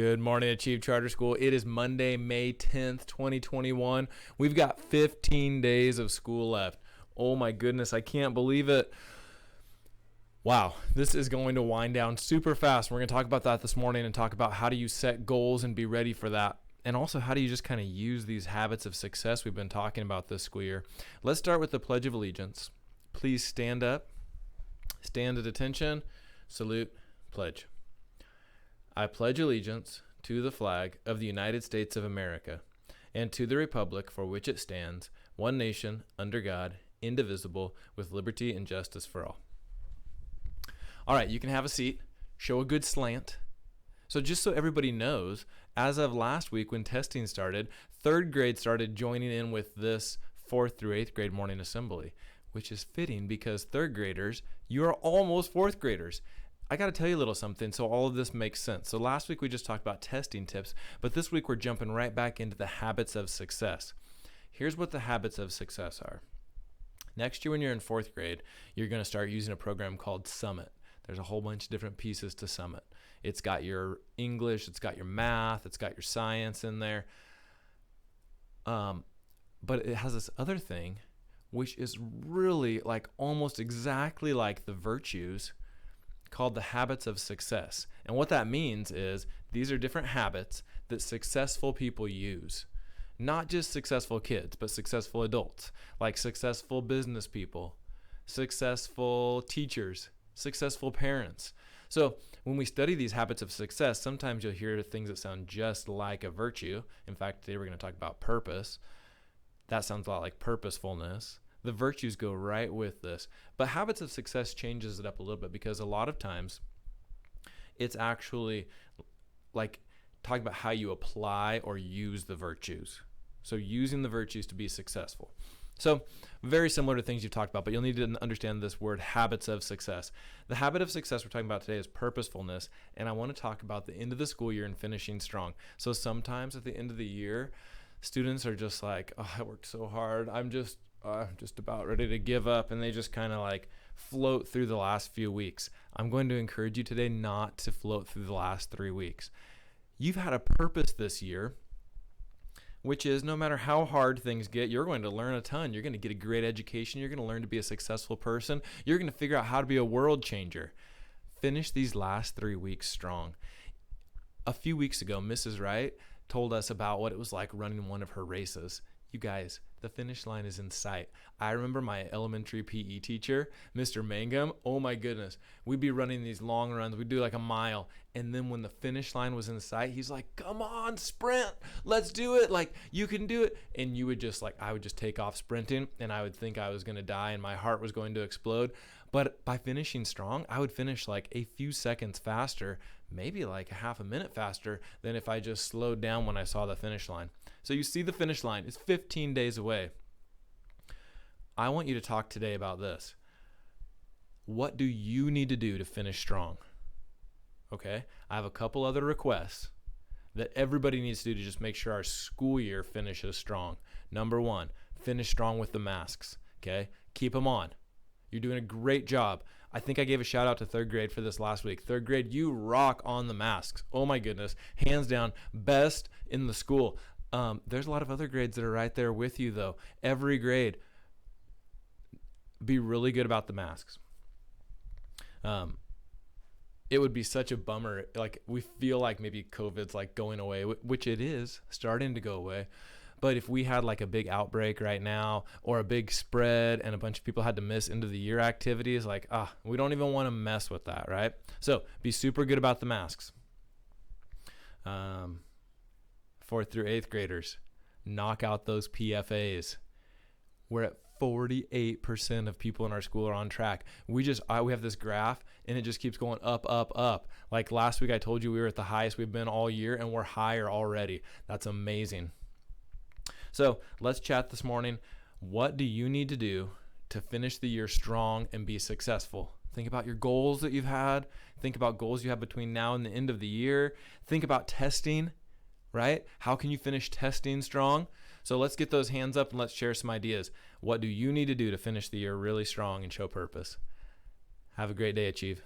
Good morning, Achieve Charter School. It is Monday, May 10th, 2021. We've got 15 days of school left. Oh my goodness, I can't believe it. Wow, this is going to wind down super fast. We're going to talk about that this morning and talk about how do you set goals and be ready for that. And also, how do you just kind of use these habits of success we've been talking about this school year. Let's start with the Pledge of Allegiance. Please stand up, stand at attention, salute, pledge. I pledge allegiance to the flag of the United States of America and to the republic for which it stands, one nation, under God, indivisible, with liberty and justice for all. All right, you can have a seat. Show a good slant. So just so everybody knows, as of last week when testing started, third grade started joining in with this 4th through 8th grade morning assembly, which is fitting because third graders, you are almost 4th graders. I got to tell you a little something so all of this makes sense. So last week we just talked about testing tips, but this week we're jumping right back into the habits of success. Here's what the habits of success are. Next year when you're in 4th grade, you're going to start using a program called Summit. There's a whole bunch of different pieces to Summit. It's got your English, it's got your math, it's got your science in there. But it has this other thing, which is really like almost exactly like the virtues, called the habits of success. And what that means is these are different habits that successful people use. Not just successful kids, but successful adults, like successful business people, successful teachers, successful parents. So when we study these habits of success, sometimes you'll hear things that sound just like a virtue. In fact, today we're going to talk about purpose. That sounds a lot like purposefulness. The virtues go right with this. But habits of success changes it up a little bit because a lot of times it's actually like talking about how you apply or use the virtues. So using the virtues to be successful. So very similar to things you've talked about, but you'll need to understand this word habits of success. The habit of success we're talking about today is purposefulness, and I want to talk about the end of the school year and finishing strong. So sometimes at the end of the year, students are just like, oh, I worked so hard. I'm just about ready to give up, and they just kind of like float through the last few weeks. I'm going to encourage you today not to float through the last 3 weeks. You've had a purpose this year, which is no matter how hard things get, you're going to learn a ton. You're going to get a great education. You're going to learn to be a successful person. You're going to figure out how to be a world changer. Finish these last 3 weeks strong. A few weeks ago, Mrs. Wright told us about what it was like running one of her races. You guys, the finish line is in sight. I remember my elementary PE teacher, Mr. Mangum. Oh my goodness. We'd be running these long runs. We'd do like a mile. And then when the finish line was in sight, he's like, come on, sprint. Let's do it. Like, you can do it. And you would just I would just take off sprinting and I would think I was going to die and my heart was going to explode. But by finishing strong, I would finish like a few seconds faster, maybe like a half a minute faster than if I just slowed down when I saw the finish line. So you see the finish line. It's 15 days away. I want you to talk today about this. What do you need to do to finish strong? Okay, I have a couple other requests that everybody needs to do to just make sure our school year finishes strong. Number one, finish strong with the masks. Okay, keep them on. You're doing a great job. I think I gave a shout out to third grade for this last week. Third grade, you rock on the masks. Oh my goodness, hands down, best in the school. There's a lot of other grades that are right there with you though. Every grade, be really good about the masks. It would be such a bummer. Like we feel like maybe COVID's like going away, which it is starting to go away. But if we had like a big outbreak right now or a big spread and a bunch of people had to miss end of the year activities, like, we don't even want to mess with that, right? So be super good about the masks. 4th through 8th graders, knock out those PFAs. We're at 48% of people in our school are on track. We have this graph and it just keeps going up, up, up. Like last week I told you we were at the highest we've been all year and we're higher already. That's amazing. So let's chat this morning. What do you need to do to finish the year strong and be successful? Think about your goals that you've had. Think about goals you have between now and the end of the year. Think about testing, right? How can you finish testing strong? So let's get those hands up and let's share some ideas. What do you need to do to finish the year really strong and show purpose? Have a great day, Achieve.